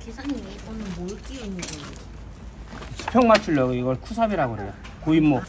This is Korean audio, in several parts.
기사님 이거는 뭘 끼우는 거예요? 수평 맞추려고 이걸 쿠삽이라고 그래요. 고인목.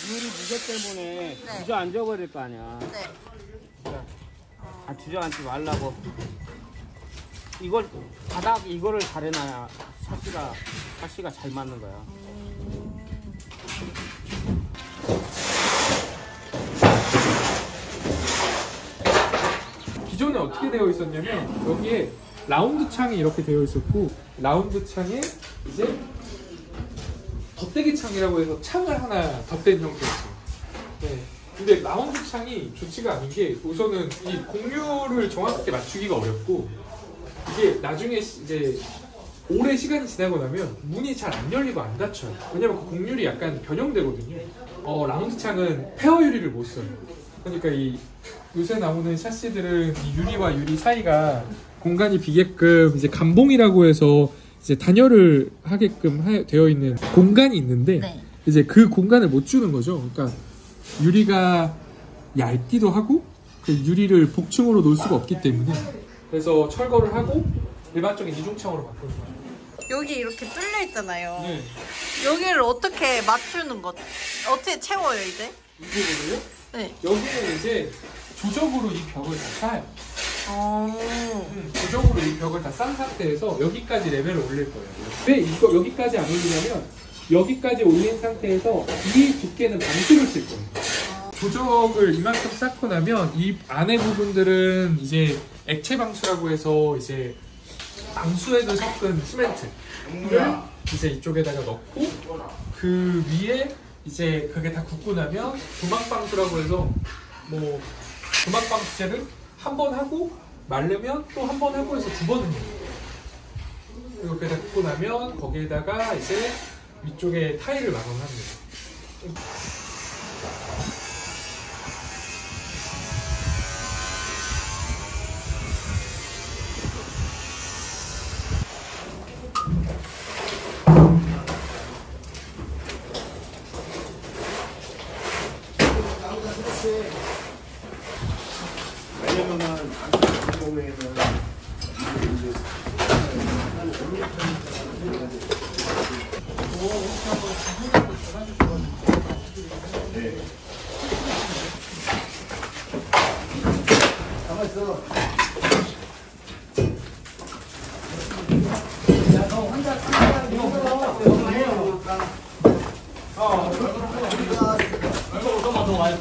유리 무게 때문에 네. 주저앉아버릴 거 아니야. 네. 주저앉지 말라고. 이걸 바닥 이거를 잘 해놔야 샤시가 잘 맞는 거야. 기존에 어떻게 되어 있었냐면 여기에 라운드 창이 이렇게 되어 있었고 라운드 창에 이제 덧대기 창이라고 해서 창을 하나 덧댄 형태였어요. 네. 근데 라운드 창이 좋지가 않은 게 우선은 이 곡률을 정확하게 맞추기가 어렵고 이게 나중에 이제 오래 시간이 지나고 나면 문이 잘 안 열리고 안 닫혀요. 왜냐면 그 곡률이 약간 변형되거든요. 라운드 창은 페어 유리를 못 써요. 그러니까 이 요새 나오는 샤시들은 이 유리와 유리 사이가 공간이 비게끔 이제 감봉이라고 해서 이제 단열을 하게끔 되어 있는 공간이 있는데 네. 이제 그 공간을 못 주는 거죠. 그러니까 유리가 얇기도 하고 그 유리를 복층으로 놓을 수가 없기 때문에 그래서 철거를 하고 일반적인 이중창으로 바꾸는 거죠. 여기 이렇게 뚫려 있잖아요. 네. 여기를 어떻게 맞추는 거? 어떻게 채워요 이제? 이 부분을요? 네. 여기는 이제 조적으로 이 벽을 다 쌓아요. 조적으로 이 벽을 다 싼 상태에서 여기까지 레벨을 올릴 거예요. 왜 이거 여기까지 안 올리냐면 여기까지 올린 상태에서 이 두께는 방수를 쓸 거예요. 조적을 이만큼 쌓고 나면 이 안에 부분들은 이제 액체 방수라고 해서 이제 방수액을 섞은 시멘트를 이제 이쪽에다가 넣고 그 위에 이제 그게 다 굳고 나면 도막방수라고 해서 뭐 도막방수제를 한 번 하고 말르면 또 한 번 하고 해서 두 번 해요. 그리고 그게 다 굳고 나면 거기에다가 이제 위쪽에 타일을 마감합니다. 왜냐면은 그 경우에는 가만 있어. 야, 너 혼자 이거 얼마 더 와요.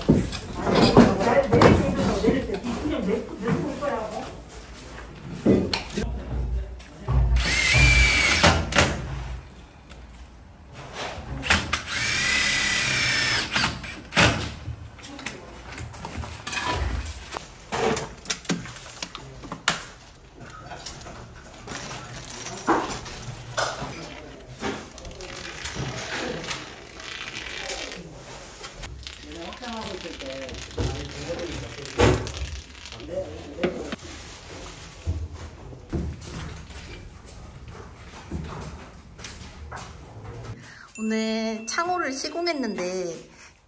오늘 창호를 시공했는데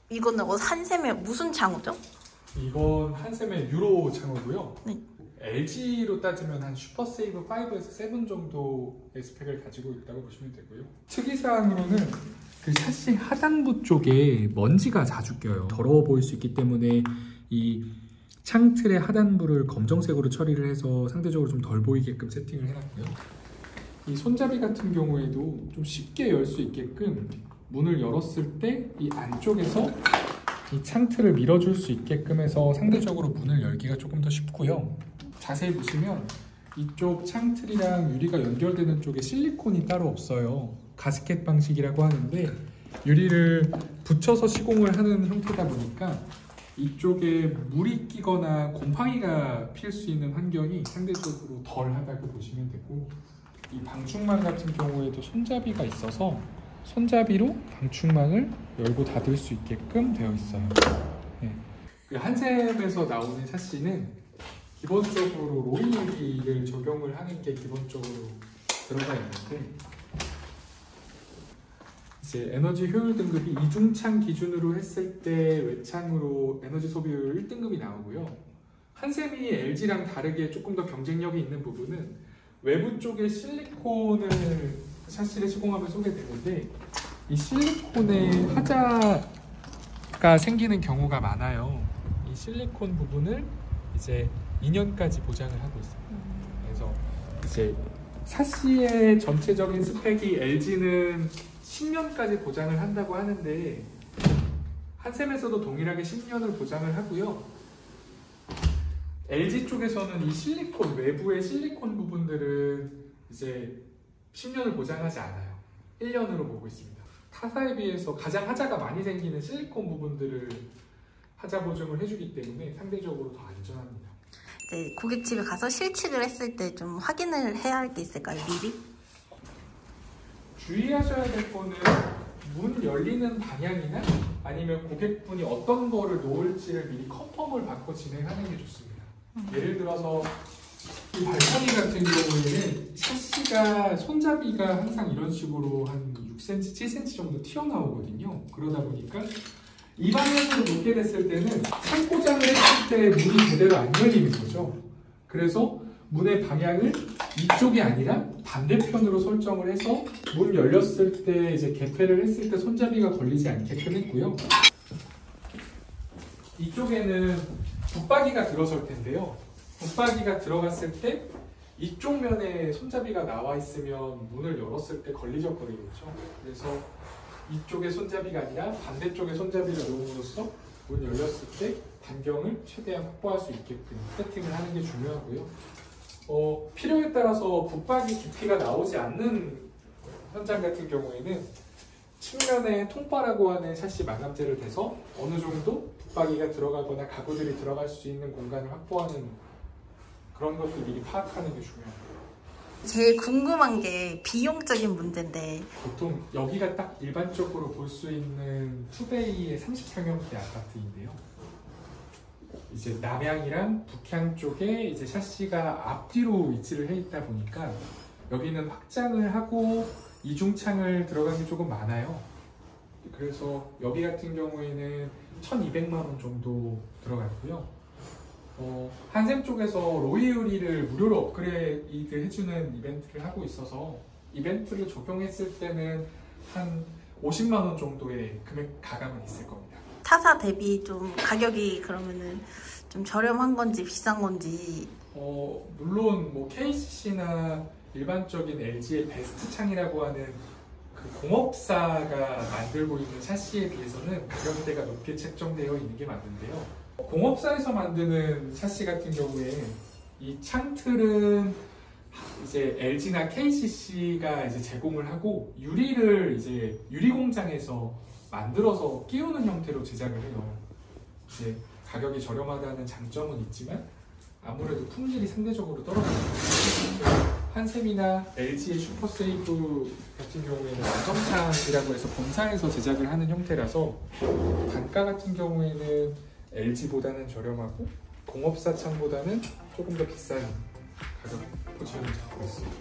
이거는 한샘의 무슨 창호죠? 이건 한샘의 유로 창호고요. 네. LG로 따지면 한 슈퍼세이브 5에서 7 정도의 스펙을 가지고 있다고 보시면 되고요. 특이사항으로는 그 샤시 하단부 쪽에 먼지가 자주 껴요. 더러워 보일 수 있기 때문에 이 창틀의 하단부를 검정색으로 처리를 해서 상대적으로 좀 덜 보이게끔 세팅을 해놨고요. 이 손잡이 같은 경우에도 좀 쉽게 열 수 있게끔 문을 열었을 때 이 안쪽에서 이 창틀을 밀어줄 수 있게끔 해서 상대적으로 문을 열기가 조금 더 쉽고요. 자세히 보시면 이쪽 창틀이랑 유리가 연결되는 쪽에 실리콘이 따로 없어요. 가스켓 방식이라고 하는데 유리를 붙여서 시공을 하는 형태다 보니까 이쪽에 물이 끼거나 곰팡이가 필 수 있는 환경이 상대적으로 덜하다고 보시면 되고, 이 방충망 같은 경우에도 손잡이가 있어서 손잡이로 방충망을 열고 닫을 수 있게끔 되어 있어요. 네. 그 한샘에서 나오는 샤시는 기본적으로 로이 유리를 적용을 하는 게 기본적으로 들어가 있는데, 이제 에너지 효율 등급이 이중창 기준으로 했을 때 외창으로 에너지 소비율 1등급이 나오고요. 한샘이 LG랑 다르게 조금 더 경쟁력이 있는 부분은 외부 쪽에 실리콘을 샤시를 시공하면 쏘게 되는데, 이 실리콘에 하자가 생기는 경우가 많아요. 이 실리콘 부분을 이제 2년까지 보장을 하고 있습니다. 그래서 이제 샤시의 전체적인 스펙이 LG는 10년까지 보장을 한다고 하는데, 한샘에서도 동일하게 10년을 보장을 하고요. LG 쪽에서는 이 실리콘, 외부의 실리콘 부분들은 이제 10년을 보장하지 않아요. 1년으로 보고 있습니다. 타사에 비해서 가장 하자가 많이 생기는 실리콘 부분들을 하자 보증을 해주기 때문에 상대적으로 더 안전합니다. 이제 고깃집에 가서 실측을 했을 때 좀 확인을 해야 할 게 있을까요, 미리? 주의하셔야 될 거는 문 열리는 방향이나 아니면 고객분이 어떤 거를 놓을지를 미리 컨펌을 받고 진행하는 게 좋습니다. 예를 들어서 이 발코니 같은 경우에는 샤시가 손잡이가 항상 이런 식으로 한 6cm, 7cm 정도 튀어나오거든요. 그러다 보니까 이 방향으로 놓게 됐을 때는 창고장을 했을 때 문이 제대로 안 열리는 거죠. 그래서 문의 방향을 이쪽이 아니라 반대편으로 설정을 해서 문 열렸을 때 이제 개폐를 했을 때 손잡이가 걸리지 않게끔 했고요. 이쪽에는 붙박이가 들어설 텐데요. 붙박이가 들어갔을 때 이쪽 면에 손잡이가 나와 있으면 문을 열었을 때 걸리적거리겠죠. 그래서 이쪽에 손잡이가 아니라 반대쪽에 손잡이를 놓음으로써 문 열렸을 때 반경을 최대한 확보할 수 있게끔 세팅을 하는 게 중요하고요. 필요에 따라서 붙박이 깊이가 나오지 않는 현장 같은 경우에는 측면에 통바라고 하는 샤시 마감재를 대서 어느 정도 붙박이가 들어가거나 가구들이 들어갈 수 있는 공간을 확보하는 그런 것도 미리 파악하는 게 중요합니다. 제일 궁금한 게 비용적인 문제인데, 보통 여기가 딱 일반적으로 볼 수 있는 투베이의 30평형대 아파트인데요. 이제 남향이랑 북향 쪽에 이제 샤시가 앞뒤로 위치를 해 있다 보니까 여기는 확장을 하고 이중창을 들어간 게 조금 많아요. 그래서 여기 같은 경우에는 1,200만 원 정도 들어갔고요. 한샘 쪽에서 로이 유리를 무료로 업그레이드 해주는 이벤트를 하고 있어서 이벤트를 적용했을 때는 한 50만 원 정도의 금액 가감은 있을 겁니다. 타사 대비 좀 가격이 그러면은 좀 저렴한 건지 비싼 건지. 물론 뭐 KCC나 일반적인 LG의 베스트 창이라고 하는 그 공업사가 만들고 있는 샤시에 비해서는 가격대가 높게 책정되어 있는 게 맞는데요. 공업사에서 만드는 샤시 같은 경우에 이 창틀은 이제 LG나 KCC가 이제 제공을 하고 유리를 이제 유리 공장에서 만들어서 끼우는 형태로 제작을 해요. 이제 가격이 저렴하다는 장점은 있지만 아무래도 품질이 상대적으로 떨어집니다. 한샘이나 LG의 슈퍼세이브 같은 경우에는 완성창이라고 해서 본사에서 제작을 하는 형태라서 단가 같은 경우에는 LG보다는 저렴하고 공업사 창보다는 조금 더 비싼 가격 포지션을 잡고 있습니다.